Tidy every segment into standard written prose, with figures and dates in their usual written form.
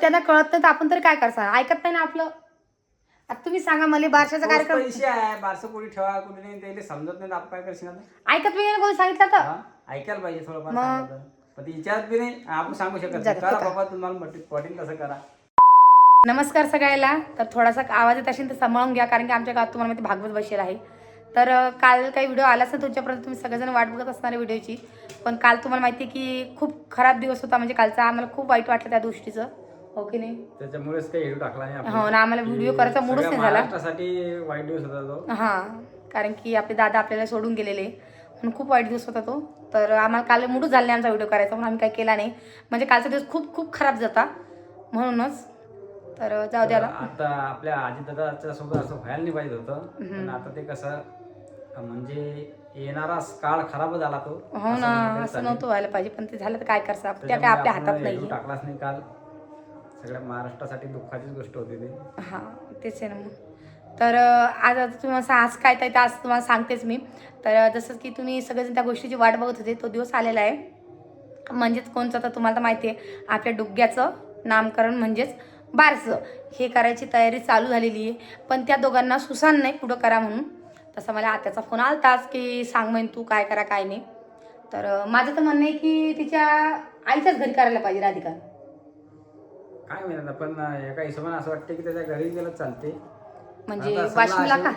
त्यांना कळत नाही तर आपण तरी काय करणार, ऐकत नाही ना आपलं. आता तुम्ही सांगा मला बारशाचा कार्यक्रम पैसे आहे, बारसं कोणी ठेवा कोणी नाही, त्याला समजत नाही, आपण काय करशील आता? ऐकत नाही कोणी सांगितलं तर. ऐकायला पाहिजे थोडंफार सांगितलं. पण ती विचारत बी नाही, आपण सांगू शकत नाही. करा बाबा तुम्हाला पटेल तसं करा. नमस्कार सगळ्याला. तर थोडासा आवाज येत असेल तर सांभाळून घ्या, कारण की आमच्या गावात तुम्हाला माहिती भागवत बसेल आहे. तर काल काही व्हिडिओ आलाच ना तुमच्यापर्यंत, तुम्ही सगळेजण वाट बघत असणार आहे व्हिडिओची. पण काल तुम्हाला माहिती आहे की खूप खराब दिवस होता, म्हणजे कालचा आम्हाला खूप वाईट वाटलं त्या गोष्टीचं, हो की नाही? त्याच्यामुळेच काही व्हिडिओ टाकला नाही आपण. हो ना, आम्हाला व्हिडिओ करायचा मूडच नाही झाला. महाराष्ट्रासाठी वाईट दिवस होता तो. हां, कारण की आपले दादा आपल्याला सोडून गेलेले, म्हणून खूप वाईट दिवस होता तो. तर आम्हाला काल मूडच झाला नाही आमचा व्हिडिओ करायचा, म्हणून आम्ही काही केला नाही. म्हणजे कालचा दिवस खूप खूप खराब जाता म्हणूनच. तर जाऊ द्या. आता आपल्या आजीदादाच्या सोबत असं व्हायला नाही पाहिजे होतं, पण आता ते कसं म्हणजे येणारा काळ खराब झाला तो. हो ना, असं नव्हतं व्हायला पाहिजे, पण ते झालं तर काय करसा, त्या काय आपल्या हातात नाही. टाकलाच नाही काल. सगळ्या महाराष्ट्रासाठी दुःखाचीच गोष्ट होती ती. हां, तेच आहे ना मग. तर आज आता तुम्हाला आज काय तर आज तुम्हाला सांगतेच मी. तर जसं की तुम्ही सगळेजण त्या गोष्टीची वाट बघत होते, तो दिवस आलेला आहे. म्हणजेच कोणचं तर तुम्हाला तर माहिती आहे, आपल्या डुग्ग्याचं नामकरण म्हणजेच बारसं हे करायची तयारी चालू झालेली आहे. पण त्या दोघांना सुसान नाही पुढं करा म्हणून. तसं मला आत्याचा फोन आलताच की सांग म्हण तू काय करा काय नाही. तर माझं तर म्हणणं आहे की तिच्या आईच्याच घरी करायला पाहिजे राधिका. काय माहिती, पण एका हिशोबाने असं वाटतं की त्याच्या घरी गेलं चालते. म्हणजे वाशिमला का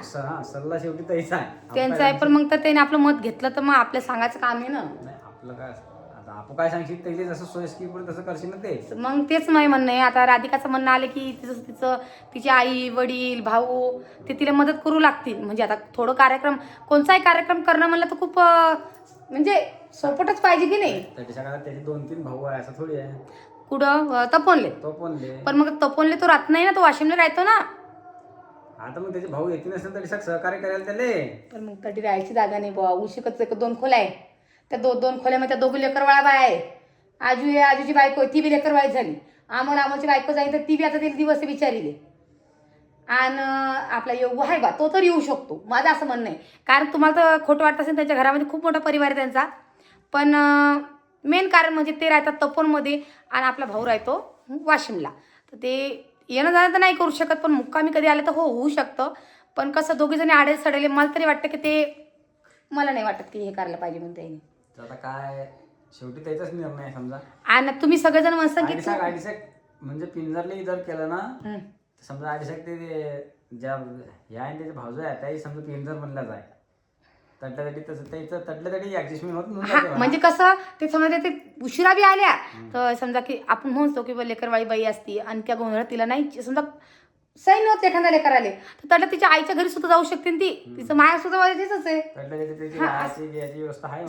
सल्ला शेवटी तैसा आहे त्यांचं आहे, पण मग तर त्याने आपलं मत घेतलं तर मग आपलं सांगायचं काम आहे ना. नाही आपलं काय आता आपण काय सांगशील त्याचे जसं सोयस्की पडेल तसं करशील ना ते. मग तेच माझं म्हणणं आहे. आता राधिकाचं म्हणणं आलं की तिची आई वडील भाऊ ते तिला मदत करू लागतील. म्हणजे आता थोडं कार्यक्रम कोणताही कार्यक्रम करणं म्हणलं तर खूप म्हणजे सोपटच पाहिजे की नाही. त्याच्या काळात त्याचे 2-3 भाऊ आहे असं थोडी आहे. कुठं तपोनले. पण मग तपोनले तो राहत नाही ना, तो वाशिमला राहतो ना. आता मग त्याचे भाऊ येतील नसेल तरी सहकार्य करायला त्याले. पण मग कधी राहायची जागा नाही बुवा. उशिकच 2 खोल्या आहे. त्या 2 खोल्यामध्ये त्या 2 लेकरवाळा बाय आहे. आजू आहे, आजूची बायको ती बी लेकरवाळी झाली. आमची बायको जाईल तर ती बी आता तिला दिवस विचारिले. आणि आपला योगू आहे बा, तो तर येऊ शकतो. माझं असं म्हणणं आहे. कारण तुम्हाला तर खोटं वाटत असेल, त्यांच्या घरामध्ये खूप मोठा परिवार आहे त्यांचा. पण मेन कारण म्हणजे ते राहतात तपोनमध्ये आणि आपला भाऊ राहतो वाशिमला. तर ते येणं जाणं तर नाही करू शकत, पण मुक्कामी कधी आलं तर होऊ शकतं. पण कसं दोघीजणी आडे सडेले, मला तरी वाटतं की ते मला नाही वाटत की हे करायला पाहिजे म्हणून त्यांनी. आता काय शेवटी त्याचाच निर्णय आहे समजा. आणि तुम्ही सगळेजण म्हणता की आडीसाक म्हणजे पिंजरली जर केलं ना समजा आडीसाक ते ज्या ह्या आहे त्याचे भावजो आहे त्याही समजा पिंजर म्हणलाच आहे. तटल्यासाठी तसं त्याचं तटल्यासाठी ऍडजस्टमेंट होत म्हणजे कसं ते समजा ते उशिरा बी आल्या तर समजा की आपण म्हणतो की लेकरवाळी बाई असती आणि त्या गोंधळात तिला नाही समजा सैन होत एखाद्या लेकर आले तर त्याला तिच्या आईच्या घरी सुद्धा जाऊ शकते ती. तिचं माया सुद्धा वाजायचंच आहे.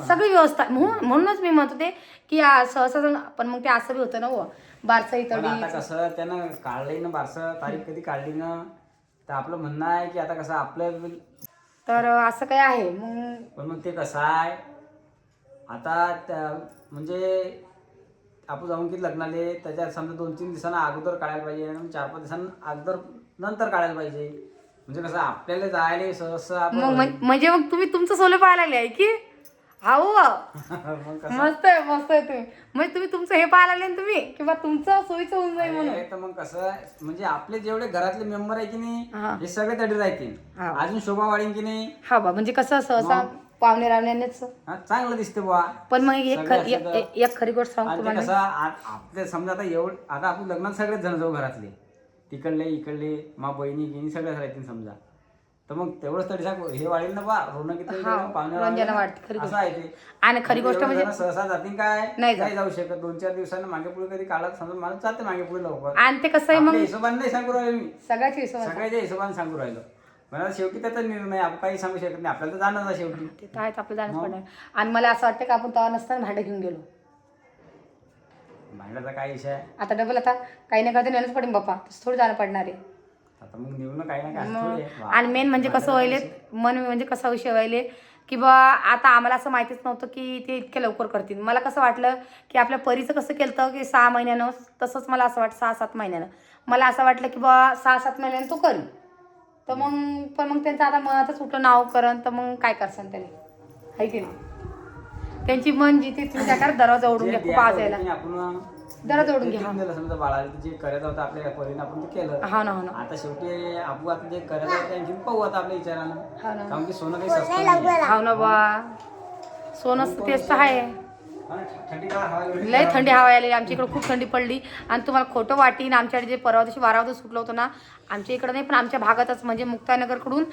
सगळी व्यवस्था म्हणूनच मी म्हणत होते की सहसा. पण मग ते असं बी होतं ना हो बारसा इथं कसं त्यानं काढलंय ना बारसं तारीख कधी काढली ना तर आपलं म्हणणं आहे की आता कसं आपलं तर असं काय आहे मग. पण मग ते कसं आहे आता म्हणजे आपण जाऊन की लग्नाले त्याच्यात समजा 2-3 दिवसांना अगोदर काढायला पाहिजे, 4-5 दिवसांना अगोदर नंतर काढायला पाहिजे. म्हणजे कसं आपल्याला जायला सहसा म्हणजे मग तुम्ही तुमचं सोलं पाहायला लागले आहे की हाऊ मस्त आहे तुम्ही. म्हणजे तुम्ही तुमचं हे पाहायला लागले ना तुम्ही किंवा तुमचं सोयीचं होऊन जाईल म्हणून. तर मग कसं म्हणजे आपले जेवढे घरातले मेंबर आहे की नाही हे सगळे तडी राहतील. अजून शोभा वाढीन की नाही. हा बा म्हणजे कसं सहसा पाहुणे रावण्यानेच चांगलं दिसते बुवा. पण मग एक खरी गोष्ट सांगतो तुम्हाला. कसं आपल्या समजा आता आपण लग्नात सगळेच जण जाऊ घरातले तिकडले इकडले मा बहिणी गिणी सगळ्याच राहतील समजा. तर मग तेवढंच तरी हे वाढेल ना बा रोनक रंजना वाटते असं आहे ते. आणि खरी गोष्ट म्हणजे सहसा जातील काय नाही जाऊ शकत. 2-4 दिवसांना मागे पुढे कधी काढत समजा मला जाते मागे पुढे लवकर. आणि ते कसं आहे मग हिशोबाने नाही सांगू राहिलो मी, सगळ्याच्या हिशोबाने सांगू राहिलो. मला शेवटी त्याचा निर्णय आपण काही सांगू शकत नाही. आपल्याला तर जाणं शेवटी ते तर आहेच, आपलं जाणंच पडणार. आणि मला असं वाटतं की आपण तेव्हा नसताना भांडं घेऊन गेलो. भांड्याचा काय विषय आहे आता डबल आता काही ना काही नेणंच पडेल बाप्पा, थोडी जाणं पडणार आहे. आता मग निवडणं काही ना काय. आणि मेन म्हणजे कसं व्हायले म्हणजे कसा विषय व्हायले की बा आता आम्हाला असं माहितीच नव्हतं की ते इतक्या लवकर करतील. मला कसं वाटलं की आपल्या परीचं कसं केलं की 6 महिन्यानं, तसंच मला असं वाटतं 6-7 महिन्यानं. मला असं वाटलं की बा 6-7 महिन्यानं तो करेल. तर मग पण मग त्यांचं आता मनातच उठलं नाव करण, तर मग काय करसान त्याने आहे की नाही. त्यांची मन जी ती तुमच्या दरवाजा उडून घ्या खूप आज यायला जरा जोडून घ्या. दिलं समजा बाळाला जे करायचं होतं आपल्या परीने आपण ते केलं. हा ना, हो ना. आता शेवटी आपण आता जे करायचं होतं आणखी पाहू आता आपल्या विचारानं. हा ना. कारण की सोनं काही स्वस्त नाही. हो ना बा, सोनं तेच तर आहे. थंडी का हवा एवढी? लय थंडी हवा आली आमच्या इकडे, खूप थंडी पडली. आणि तुम्हाला खोटं वाटीन, आमच्याकडे जे परवा दिवशी वारावतं सुटलं होतं ना, आमच्या इकडं नाही पण आमच्या भागातच म्हणजे मुक्ताईनगरकडून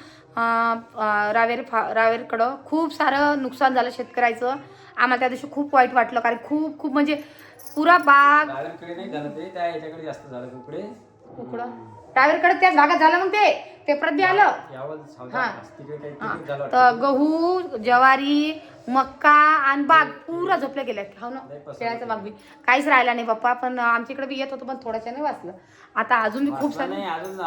रावेरकडं खूप सारं नुकसान झालं शेतकऱ्याचं. आम्हाला त्या दिवशी खूप वाईट वाटलं, कारण खूप खूप म्हणजे पुरा बाग रावेरकडे नाही झालं ते, त्या याच्याकडे जास्त झालं तिकडे. कुकडं रावेरकडे त्याच भागात झालं. मग ते पेपरात बी आलं. हा तिकडे काही तिकडे झालं तर गहू, ज्वारी, मक्का आणि बाग पुरा झोपल्या गेल्या. हो ना, केळ्याचा बाग बी काहीच राहिला नाही बाप्पा. पण आमच्या इकडे बी येत होतं, पण थोड्याशा नाही वाचलं. आता अजून बी खूप सारं नाही, अजून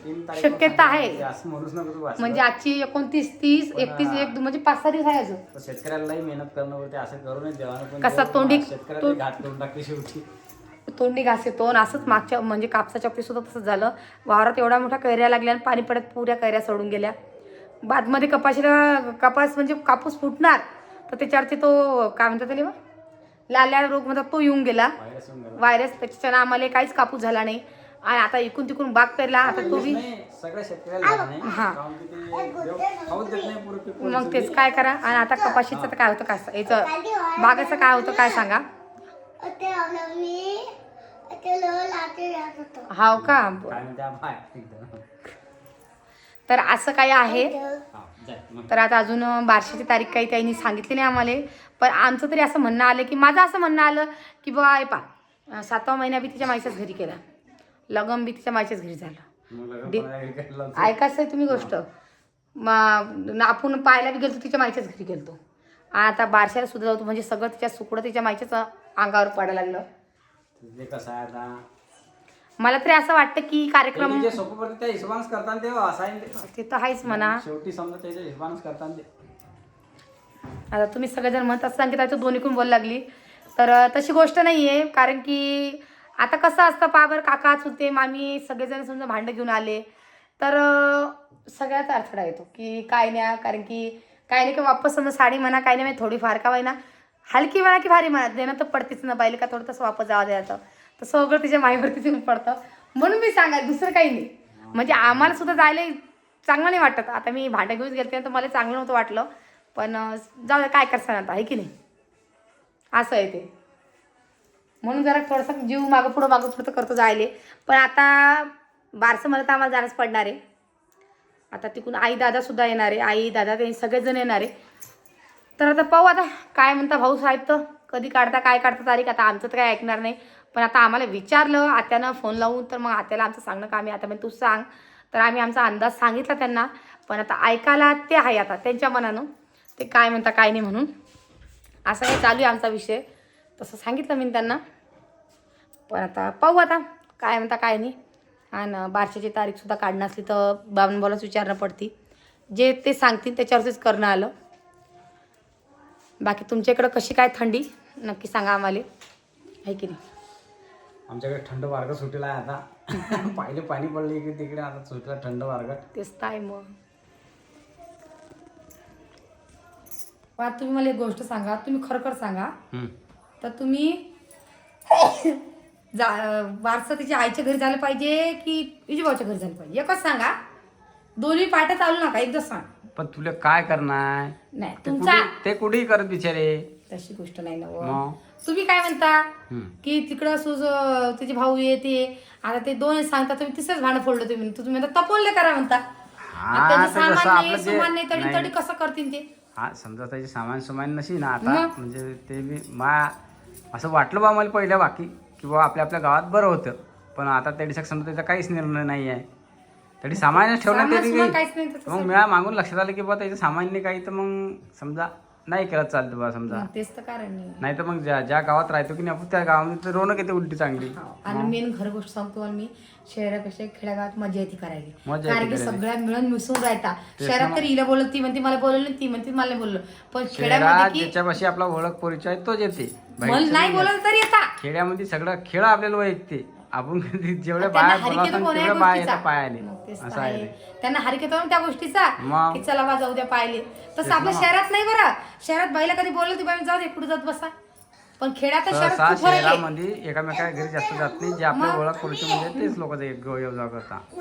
3 तारीख शक्यता आहे. असं म्हणूच नको तू वाचलं. म्हणजे आजची 29, 30, 31, 1 म्हणजे 5-6 दिवस आहे अजून. तर शेतकऱ्यालाही मेहनत करणं पडते, असं करू नये देवानं. पण कसा तोंडी शेतकऱ्याला घात करून टाकली शेवटी. तोंडी घास येतो. आणि असंच मागच्या म्हणजे कापसाच्या बाबतीत सुद्धा तसंच झालं. वावरात एवढ्या मोठ्या कैऱ्या लागल्या आणि पाणी पडत पुऱ्या कैऱ्या सोडून गेल्या. बादमध्ये कपास म्हणजे कापूस फुटणार तर त्याच्यावरती तो काय म्हणतात त्याला लाल्या रोग म्हणतात तो येऊन गेला, व्हायरस. त्याच्यानं आम्हाला काहीच कापूस झाला नाही. आणि आता इकून तिकून बाग पेरला, आता तो बी सगळ्या शेतकऱ्याला झालं नाही. हा. कारण की ते खाऊच देत नाही पुरं पीक. मग तेच काय करा. आणि आता कपाशीचं तर काय होतं, काय याचं बागाचं काय होतं काय सांगा. हाव का. काय म्हणते बाय एकदम. तर असं काय आहे. हा, जाय मग. तर आता अजून 12ची तारीख काही त्यांनी सांगितली नाही आम्हाला. पण आमचं तरी असं म्हणणं आलं की माझं असं म्हणणं आलं की बाय 7वा महिना बी तिच्या माईच्याच घरी केला, लग्न बी तिच्या माईच्याच घरी झालं. मग लग्न कोणाला घरी करायला लावतो? ऐकायचं आहे तुम्ही गोष्ट. आपण पाहायला बी गेलतो तिच्या माईच्याच घरी गेलतो. आता 12ला सुद्धा जातो म्हणजे सगळं तिच्या सुकडं तिच्या माईच्याच अंगावर पडायला लागलं. ते कसं आहे आता, मला तरी असं वाटतं की कार्यक्रम जे सोपं पडतं त्या हिशोबानच करताना ते असं आहे ते. ते तर आहेच म्हणा. शेवटी समजा त्याच्या हिशोबानच करताना ते. आता तुम्ही सगळेजण म्हणत असताना की त्याचं दोन्हीकडून बोल लागली, तर तशी गोष्ट नाही आहे. कारण की आता कसं असतं पाबर काका चुलते मामी सगळेजण समजा भांडं घेऊन आले तर सगळ्याच अडथळा येतो की काय नाही. कारण की काय नाही की वापस समजा साडी म्हणा काय नाही थोडीफार का ना हलकी म्हणा की भारी म्हणा देणं तर पडतेच ना. बाईला का थोडं तसं वापस जावं द्यायचं तर सगळं तिच्या माईवरतीच येऊन पडतं. म्हणून मी सांगा दुसरं काही नाही. म्हणजे आम्हाला सुद्धा जायला चांगलं नाही वाटत. आता मी भांडं घेऊन गेलते तर मला चांगलं नव्हतं वाटलं. पण जाऊ द्या काय करसान आता, आहे की नाही. असं आहे ते. म्हणून जरा थोडंसं जीव मागं पुढं तर करतो जायले. पण आता 12 मला तर आम्हाला जाणंच पडणार आहे. आता तिकडून आई दादासुद्धा येणार आहे. आई दादा ते सगळेजण येणार आहे. तर आता पाहू आता काय म्हणता भाऊ साहेब, तर कधी काढता काय काढता तारीख. आता आमचं तर काय ऐकणार नाही. पण आता आम्हाला विचारलं आत्यानं फोन लावून, तर मग आत्याला आमचं सांगणं का आम्ही आता मी तू सांग. तर आम्ही आमचा अंदाज सांगितला त्यांना. पण आता ऐकायला ते आहे आता त्यांच्या मनानं ते काय म्हणता काय नाही म्हणून. असं काही चालू आहे आमचा विषय, तसं सांगितलं मी त्यांना. पण आता पाहू आता काय म्हणता काय नाही. आणि 12ची तारीखसुद्धा काढणं असली तर बाबनबालाच विचारणं पडती. जे ते सांगतील त्याच्यावरतीच करणं आलं. बाकी तुमच्याकडं कशी काय थंडी नक्की सांगा आम्हाला, आहे की नाही. आमच्याकडे थंड वारग सुटेला आहे आता. पहिले पाणी पडले इकडे तिकडे, आता सुटला थंड वारग. तेच तर आहे. मग आता तुम्ही मला एक गोष्ट सांगा, तुम्ही खरोखर सांगा. तर तुम्ही वारसा तिच्या आईच्या घरी झालं पाहिजे की विजूभाऊच्या घरी झालं पाहिजे, एकच सांगा. दोन्ही पाट्या चालू नका, एकदा सांग. पण तुला काय करणार नाही तुमचा ते कुठेही करत बिचारे. तशी गोष्ट नाही ना. मग? तुम्ही काय म्हणता की तिकडं तिचे भाऊ येते, आता ते दोन सांगता तुम्ही तिसरंच भांडं फोडलं. तुम्ही म्हणता तपोलले करा म्हणता. त्याचं सामान नाही सुमान नाही तडी तडी कसं करतील ते. हा समजा त्याचे सामान नशी ना आता. म्हणजे ते मी असं वाटलं बा मला पहिल्या बाकी की बाबा आपल्या गावात बरं होतं. पण आता त्या दिवसात समजा त्याचा काहीच निर्णय नाही आहे. तरी सामान्य ठेवण्यात तरी मग मिळा मागून लक्षात आलं की बाबा त्याचं सामान्य काही, तर मग समजा नाही करत चालतं बा समजा. तेच तर कारण नाही तर मग ज्या गावात राहतो की नाही आपण त्या गावामध्ये रोनक येते उलटी चांगली. आणि मेन घर गोष्ट सांगतो मी, शहरापेक्षा खेड्यागावात मजा येते करायची. कारण की सगळ्या मिळून मिसळून राहता. शहरात तर हिला बोलत ती म्हणते मला बोलवलं, ती म्हणते मला बोललो. पण खेड्यामध्ये ज्याच्यापाशी आपला ओळख परिचय तोच येते. नाही बोलत तरी येता. खेड्यामध्ये सगळं खेळ आपल्याला ऐकते. आपण जेवढ्या बाहेर तेवढ्या बाहेर पाय आले असं आहे. त्यांना हरिक येतो त्या गोष्टीचा की चला बा जाऊ द्या पाहिले. तसं आपल्या शहरात नाही बरं. शहरात बाईला कधी बोललं ती बाई जाऊ दे पुढे जात बसा. पण खेड्यात शहरात सहसा खूप फरक आहे. शहरामध्ये एकामेका घरी जास्त जात नाही, जे आपल्या ओळख करूचे म्हणजे तेच लोक येऊ करतात.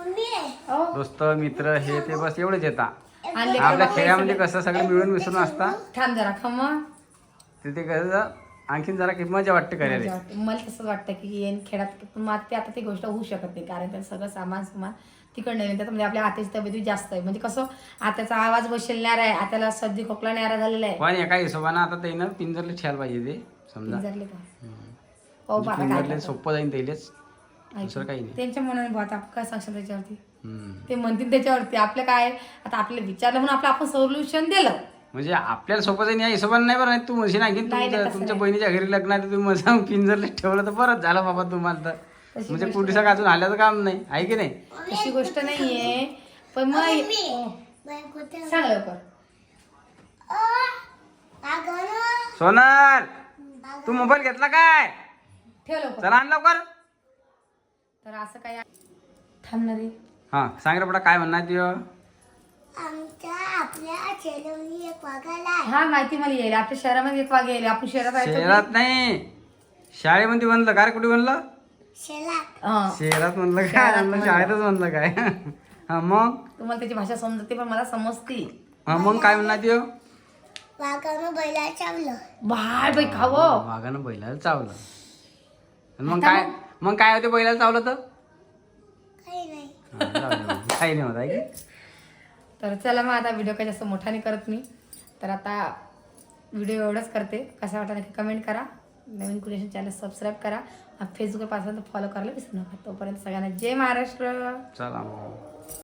हो. दोस्त मित्र हे ते बस एवढेच येतात. आणि लेकरं आपल्या बाळ खेड्यामध्ये कसं सगळे मिळून मिसळून असतात, थांब जरा खम्मा. तिथे कसं आणखीन जरा की मजा वाटते मजा करायला. वाटते. मला तसंच वाटतं की येईन खेळात, पण मग ते आता ती गोष्ट होऊ शकत नाही, कारण त्याचं सगळं सामान तिकडनं येईल. त्यात म्हणजे आपल्या आत्याची तब्येत जास्त आहे, म्हणजे कसं आत्याचा आवाज बसलेला आहे, आत्याला सर्दी खोकला न्यारा झालेला आहे. पण एका हिशोबानं आता त्यानं पिंजरले ठेवायला पाहिजे ते समजा. पिंजरले का पाहू म्हणजे आता काय पिंजरले करतात. सोपं जाईल त्यालेच, ऐक, दुसरं काही नाही. त्यांच्या मनाने भाऊ आता आपण काय सांगशाल त्याच्यावरती. हम्म. ते म्हणतील त्याच्यावरती, आपलं काय आता आपल्याला विचारलं म्हणून आपण सोल्युशन दिलं. म्हणजे आपल्याला सोपं जाईल या हिशोबाने नाही बरं. नाही तू म्हणशील आणखी नाही, तसं तुमच्या नाही. बहिणीच्या घरी लग्न आहे, तुम्ही मजा पिंजरले ठेवलं तर बरंच झालं बाबा तुम्हाला. तर तशी म्हणजे गोष्ट पुढच्या अजून आल्याचं काम नाही आहे की नाही. तशी गोष्ट नाहीये, पण मग सांग लवकर. सोनल तू मोबाईल घेतला काय? ठेव लवकर. चला आण लवकर. तर असं काय थांबणार रे. हा सांग रे बेटा काय म्हणणार तुझं. आपल्या चेलवणी एक वाघाला आहे. हा माहिती मला येईल. आपल्या शहरामध्ये एक वाघ येईल. आपण शहरात आहे शहरात नाही, शाळेमध्ये म्हणलं काय रे, कुठे म्हणलं? शेलात शहरात म्हणलं काय, शहरात म्हणलं म्हणलं. शाळेतच म्हणलं काय. हा मग तुम्हाला त्याची भाषा समजते, पण मला समजते. हा मग काय म्हणणार तुझं. वाघानं बैला चावलं. बाय बाई खावं. वाघानं बैलाला चावलं. आणि मग काय होते बैलाला चावलं तर. काही नाही. हा, जाऊ दे मग. काही नाही होत आहे की. तर चला मग आता व्हिडिओ काही जास्त मोठा नाही करत मी. तर आता व्हिडिओ एवढंच करते. कसा वाटला नक्की कमेंट करा. नवीन क्रिएशन चॅनल सबस्क्राईब करा. फेसबुकवर पासून फॉलो करायला विसरू नका. तोपर्यंत सगळ्यांना जय महाराष्ट्र. चला मग.